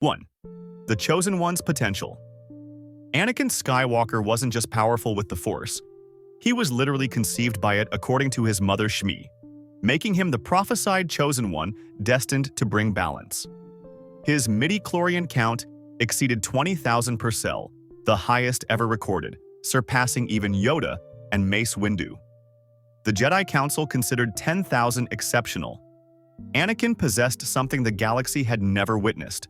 1. The Chosen One's potential. Anakin Skywalker wasn't just powerful with the Force. He was literally conceived by it according to his mother Shmi, making him the prophesied Chosen One destined to bring balance. His Midi-chlorian count exceeded 20,000 per cell, the highest ever recorded, surpassing even Yoda and Mace Windu. The Jedi Council considered 10,000 exceptional. Anakin possessed something the galaxy had never witnessed: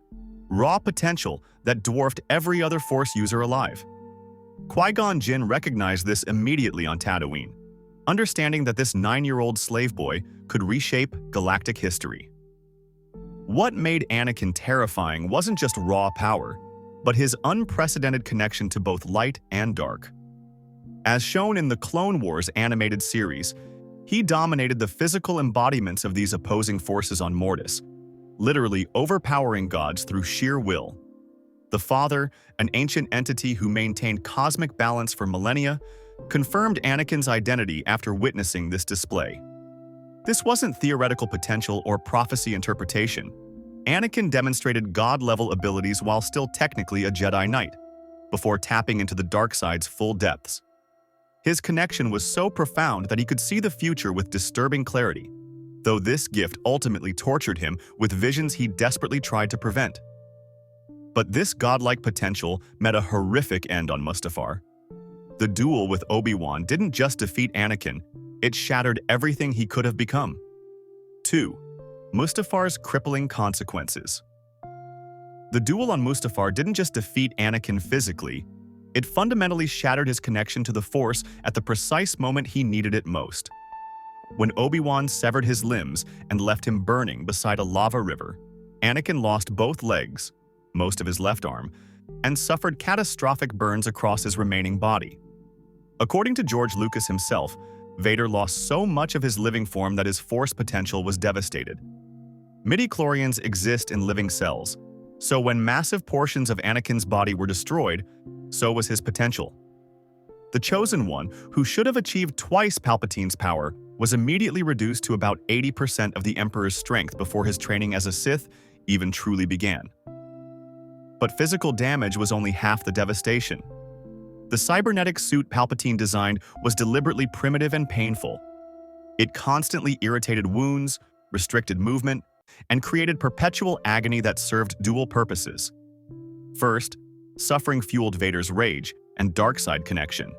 raw potential that dwarfed every other Force user alive. Qui-Gon Jinn recognized this immediately on Tatooine, understanding that this 9-year-old slave boy could reshape galactic history. What made Anakin terrifying wasn't just raw power, but his unprecedented connection to both light and dark. As shown in the Clone Wars animated series, he dominated the physical embodiments of these opposing forces on Mortis, literally overpowering gods through sheer will. The Father, an ancient entity who maintained cosmic balance for millennia, confirmed Anakin's identity after witnessing this display. This wasn't theoretical potential or prophecy interpretation. Anakin demonstrated god-level abilities while still technically a Jedi Knight, before tapping into the dark side's full depths. His connection was so profound that he could see the future with disturbing clarity, though this gift ultimately tortured him with visions he desperately tried to prevent. But this godlike potential met a horrific end on Mustafar. The duel with Obi-Wan didn't just defeat Anakin, it shattered everything he could have become. 2. Mustafar's crippling consequences. The duel on Mustafar didn't just defeat Anakin physically, it fundamentally shattered his connection to the Force at the precise moment he needed it most. When Obi-Wan severed his limbs and left him burning beside a lava river, Anakin lost both legs, most of his left arm, and suffered catastrophic burns across his remaining body. According to George Lucas himself, Vader lost so much of his living form that his Force potential was devastated. Midi-chlorians exist in living cells, so when massive portions of Anakin's body were destroyed, so was his potential. The Chosen One, who should have achieved twice Palpatine's power, was immediately reduced to about 80% of the Emperor's strength before his training as a Sith even truly began. But physical damage was only half the devastation. The cybernetic suit Palpatine designed was deliberately primitive and painful. It constantly irritated wounds, restricted movement, and created perpetual agony that served dual purposes. First, suffering fueled Vader's rage and dark side connection.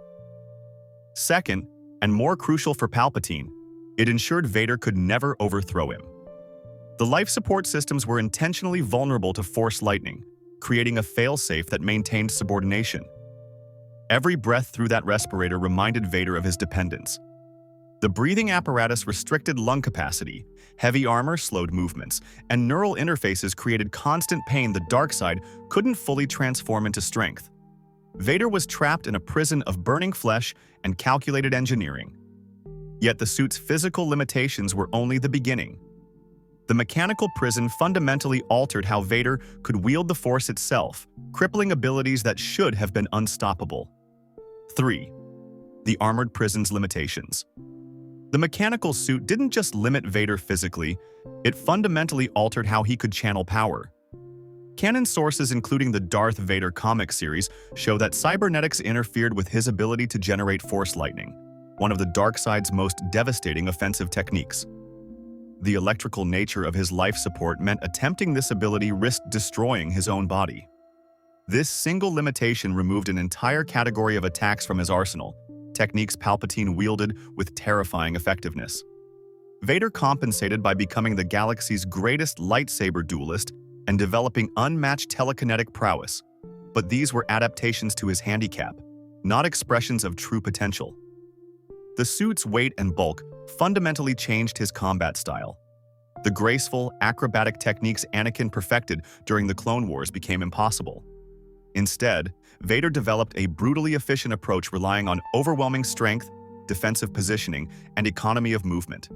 Second, and more crucial for Palpatine, it ensured Vader could never overthrow him. The life support systems were intentionally vulnerable to Force lightning, creating a failsafe that maintained subordination. Every breath through that respirator reminded Vader of his dependence. The breathing apparatus restricted lung capacity, heavy armor slowed movements, and neural interfaces created constant pain the dark side couldn't fully transform into strength. Vader was trapped in a prison of burning flesh and calculated engineering. Yet the suit's physical limitations were only the beginning. The mechanical prison fundamentally altered how Vader could wield the Force itself, crippling abilities that should have been unstoppable. 3. The armored prison's limitations. The mechanical suit didn't just limit Vader physically, it fundamentally altered how he could channel power. Canon sources including the Darth Vader comic series show that cybernetics interfered with his ability to generate Force lightning, one of the dark side's most devastating offensive techniques. The electrical nature of his life support meant attempting this ability risked destroying his own body. This single limitation removed an entire category of attacks from his arsenal, techniques Palpatine wielded with terrifying effectiveness. Vader compensated by becoming the galaxy's greatest lightsaber duelist and developing unmatched telekinetic prowess, but these were adaptations to his handicap, not expressions of true potential. The suit's weight and bulk fundamentally changed his combat style. The graceful, acrobatic techniques Anakin perfected during the Clone Wars became impossible. Instead, Vader developed a brutally efficient approach relying on overwhelming strength, defensive positioning, and economy of movement.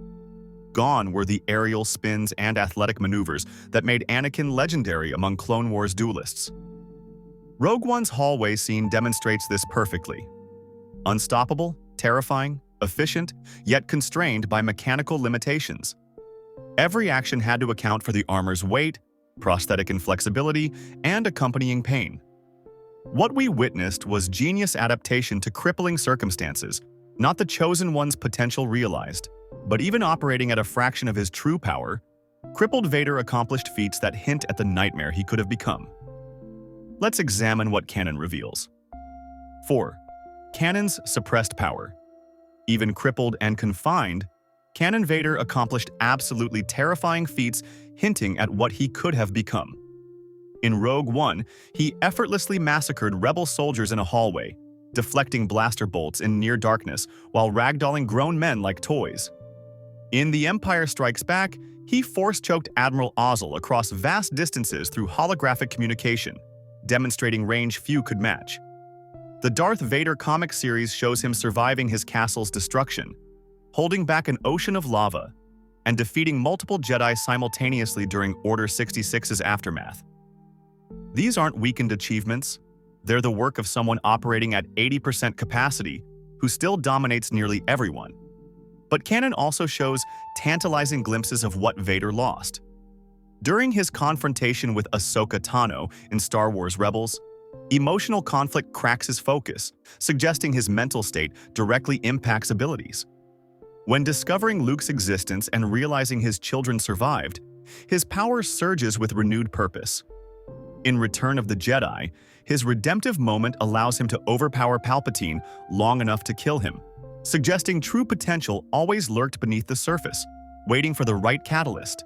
Gone were the aerial spins and athletic maneuvers that made Anakin legendary among Clone Wars duelists. Rogue One's hallway scene demonstrates this perfectly. Unstoppable, terrifying, efficient, yet constrained by mechanical limitations. Every action had to account for the armor's weight, prosthetic inflexibility, and accompanying pain. What we witnessed was genius adaptation to crippling circumstances, not the Chosen One's potential realized. But even operating at a fraction of his true power, crippled Vader accomplished feats that hint at the nightmare he could have become. Let's examine what canon reveals. 4. Canon's suppressed power. Even crippled and confined, Canon Vader accomplished absolutely terrifying feats hinting at what he could have become. In Rogue One, he effortlessly massacred rebel soldiers in a hallway, deflecting blaster bolts in near darkness while ragdolling grown men like toys. In The Empire Strikes Back, he force-choked Admiral Ozzel across vast distances through holographic communication, demonstrating range few could match. The Darth Vader comic series shows him surviving his castle's destruction, holding back an ocean of lava, and defeating multiple Jedi simultaneously during Order 66's aftermath. These aren't weakened achievements. They're the work of someone operating at 80% capacity who still dominates nearly everyone. But canon also shows tantalizing glimpses of what Vader lost. During his confrontation with Ahsoka Tano in Star Wars Rebels, emotional conflict cracks his focus, suggesting his mental state directly impacts abilities. When discovering Luke's existence and realizing his children survived, his power surges with renewed purpose. In Return of the Jedi, his redemptive moment allows him to overpower Palpatine long enough to kill him, suggesting true potential always lurked beneath the surface, waiting for the right catalyst.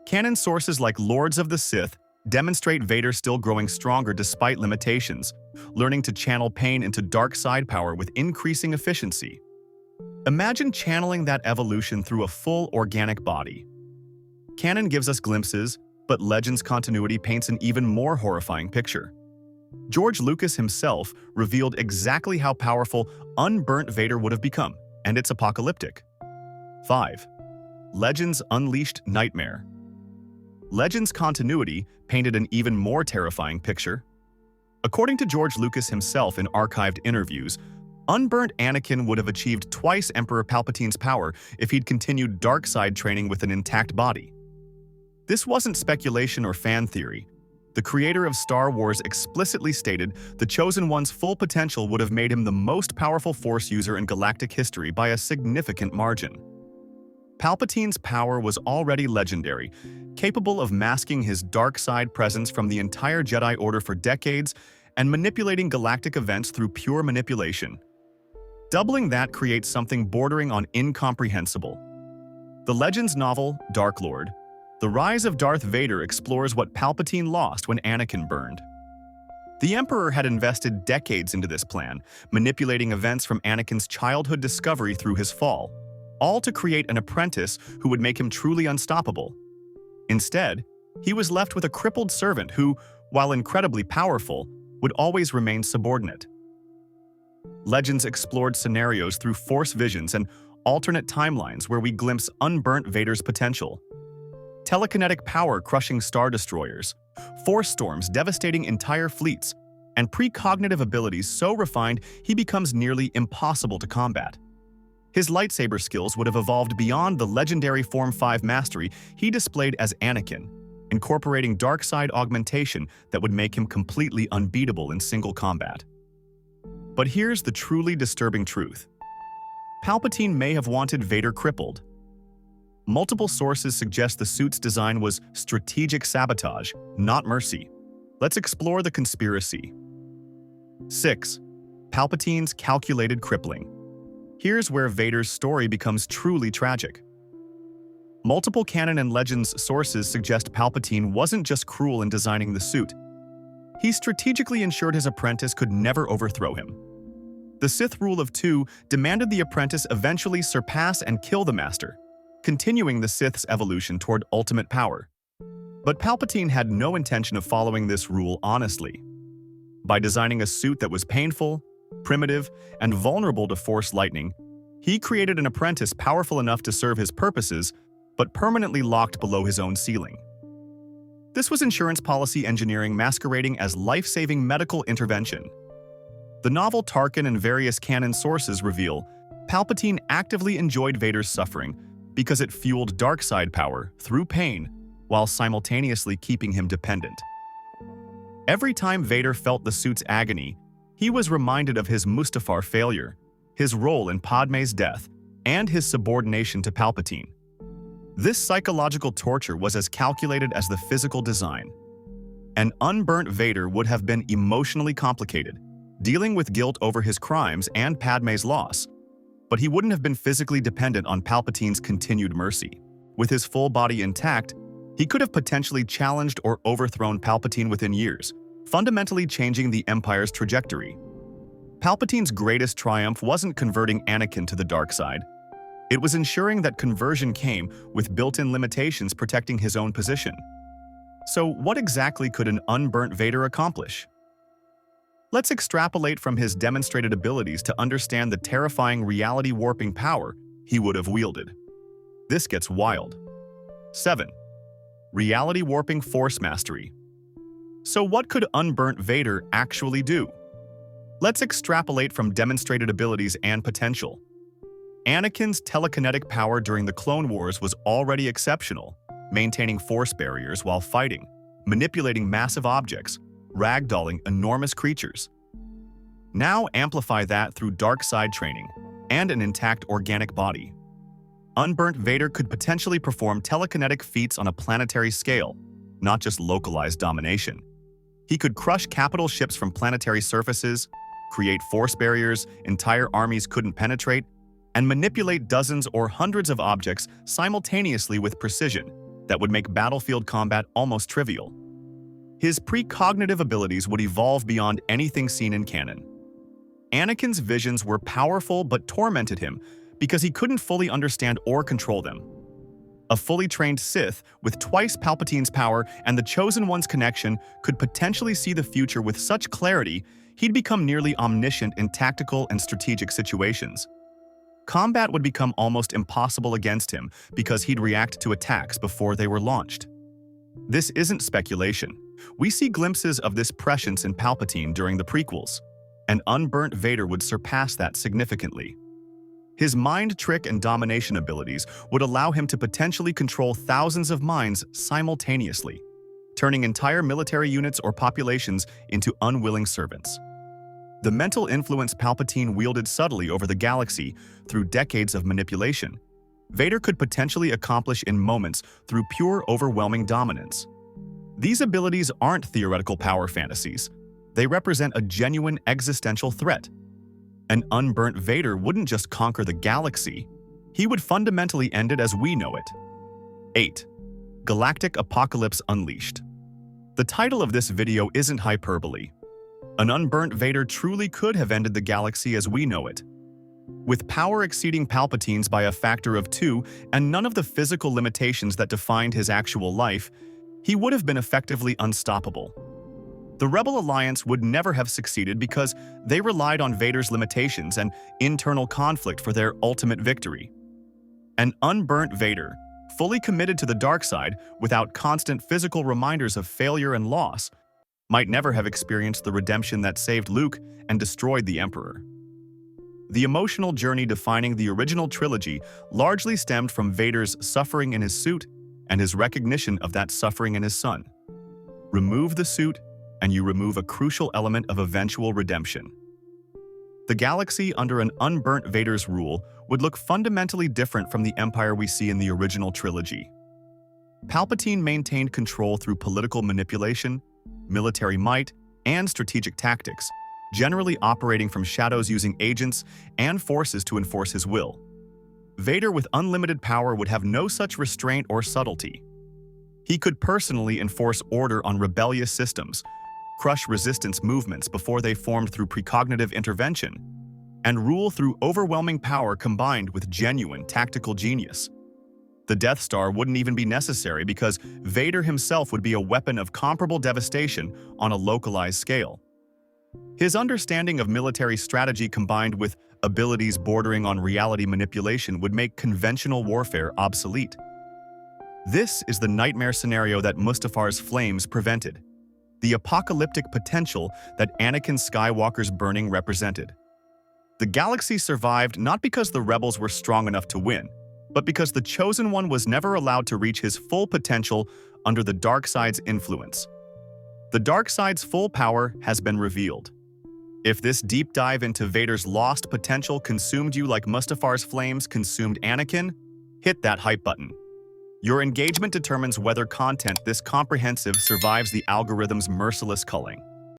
Canon sources like Lords of the Sith demonstrate Vader still growing stronger despite limitations, learning to channel pain into dark side power with increasing efficiency. Imagine channeling that evolution through a full organic body. Canon gives us glimpses, but Legends continuity paints an even more horrifying picture. George Lucas himself revealed exactly how powerful Unburnt Vader would have become, and it's apocalyptic. 5. Legends Unleashed Nightmare. Legends continuity painted an even more terrifying picture. According to George Lucas himself in archived interviews, Unburnt Anakin would have achieved twice Emperor Palpatine's power if he'd continued dark side training with an intact body. This wasn't speculation or fan theory. The creator of Star Wars explicitly stated the Chosen One's full potential would have made him the most powerful Force user in galactic history by a significant margin. Palpatine's power was already legendary, capable of masking his dark side presence from the entire Jedi Order for decades and manipulating galactic events through pure manipulation. Doubling that creates something bordering on incomprehensible. The Legends novel, Dark Lord, The Rise of Darth Vader explores what Palpatine lost when Anakin burned. The Emperor had invested decades into this plan, manipulating events from Anakin's childhood discovery through his fall, all to create an apprentice who would make him truly unstoppable. Instead, he was left with a crippled servant who, while incredibly powerful, would always remain subordinate. Legends explored scenarios through Force visions and alternate timelines where we glimpse Unburnt Vader's potential. Telekinetic power crushing Star Destroyers, Force storms devastating entire fleets, and precognitive abilities so refined he becomes nearly impossible to combat. His lightsaber skills would have evolved beyond the legendary Form 5 mastery he displayed as Anakin, incorporating dark side augmentation that would make him completely unbeatable in single combat. But here's the truly disturbing truth. Palpatine may have wanted Vader crippled. Multiple sources suggest the suit's design was strategic sabotage, not mercy. Let's explore the conspiracy. 6. Palpatine's calculated crippling. Here's where Vader's story becomes truly tragic. Multiple canon and Legends sources suggest Palpatine wasn't just cruel in designing the suit. He strategically ensured his apprentice could never overthrow him. The Sith rule of two demanded the apprentice eventually surpass and kill the master, continuing the Sith's evolution toward ultimate power. But Palpatine had no intention of following this rule honestly. By designing a suit that was painful, primitive, and vulnerable to Force lightning, he created an apprentice powerful enough to serve his purposes, but permanently locked below his own ceiling. This was insurance policy engineering masquerading as life-saving medical intervention. The novel Tarkin and various canon sources reveal Palpatine actively enjoyed Vader's suffering because it fueled dark side power through pain while simultaneously keeping him dependent. Every time Vader felt the suit's agony, he was reminded of his Mustafar failure, his role in Padme's death, and his subordination to Palpatine. This psychological torture was as calculated as the physical design. An unburnt Vader would have been emotionally complicated, dealing with guilt over his crimes and Padme's loss, but he wouldn't have been physically dependent on Palpatine's continued mercy. With his full body intact, he could have potentially challenged or overthrown Palpatine within years, fundamentally changing the Empire's trajectory. Palpatine's greatest triumph wasn't converting Anakin to the dark side. It was ensuring that conversion came with built-in limitations protecting his own position. So what exactly could an unburnt Vader accomplish? Let's extrapolate from his demonstrated abilities to understand the terrifying reality-warping power he would have wielded. This gets wild. 7. Reality-warping force mastery. So what could unburnt Vader actually do? Let's extrapolate from demonstrated abilities and potential. Anakin's telekinetic power during the Clone Wars was already exceptional, maintaining force barriers while fighting, manipulating massive objects, ragdolling enormous creatures. Now amplify that through dark side training and an intact organic body. Unburnt Vader could potentially perform telekinetic feats on a planetary scale, not just localized domination. He could crush capital ships from planetary surfaces, create force barriers entire armies couldn't penetrate, and manipulate dozens or hundreds of objects simultaneously with precision that would make battlefield combat almost trivial. His precognitive abilities would evolve beyond anything seen in canon. Anakin's visions were powerful but tormented him because he couldn't fully understand or control them. A fully trained Sith with twice Palpatine's power and the Chosen One's connection could potentially see the future with such clarity he'd become nearly omniscient in tactical and strategic situations. Combat would become almost impossible against him because he'd react to attacks before they were launched. This isn't speculation. We see glimpses of this prescience in Palpatine during the prequels, and unburnt Vader would surpass that significantly. His mind trick and domination abilities would allow him to potentially control thousands of minds simultaneously, turning entire military units or populations into unwilling servants. The mental influence Palpatine wielded subtly over the galaxy through decades of manipulation, Vader could potentially accomplish in moments through pure overwhelming dominance. These abilities aren't theoretical power fantasies. They represent a genuine existential threat. An unburnt Vader wouldn't just conquer the galaxy, he would fundamentally end it as we know it. 8. Galactic Apocalypse Unleashed. The title of this video isn't hyperbole. An unburnt Vader truly could have ended the galaxy as we know it. With power exceeding Palpatine's by a factor of 2 and none of the physical limitations that defined his actual life, he would have been effectively unstoppable. The Rebel Alliance would never have succeeded because they relied on Vader's limitations and internal conflict for their ultimate victory. An unburnt Vader, fully committed to the dark side without constant physical reminders of failure and loss, might never have experienced the redemption that saved Luke and destroyed the Emperor. The emotional journey defining the original trilogy largely stemmed from Vader's suffering in his suit and his recognition of that suffering in his son. Remove the suit, and you remove a crucial element of eventual redemption. The galaxy under an unburnt Vader's rule would look fundamentally different from the Empire we see in the original trilogy. Palpatine maintained control through political manipulation, military might, and strategic tactics, generally operating from shadows using agents and forces to enforce his will. Vader with unlimited power would have no such restraint or subtlety. He could personally enforce order on rebellious systems, crush resistance movements before they formed through precognitive intervention, and rule through overwhelming power combined with genuine tactical genius. The Death Star wouldn't even be necessary because Vader himself would be a weapon of comparable devastation on a localized scale. His understanding of military strategy combined with abilities bordering on reality manipulation would make conventional warfare obsolete. This is the nightmare scenario that Mustafar's flames prevented, the apocalyptic potential that Anakin Skywalker's burning represented. The galaxy survived not because the rebels were strong enough to win, but because the Chosen One was never allowed to reach his full potential under the dark side's influence. The dark side's full power has been revealed. If this deep dive into Vader's lost potential consumed you like Mustafar's flames consumed Anakin, hit that hype button. Your engagement determines whether content this comprehensive survives the algorithm's merciless culling.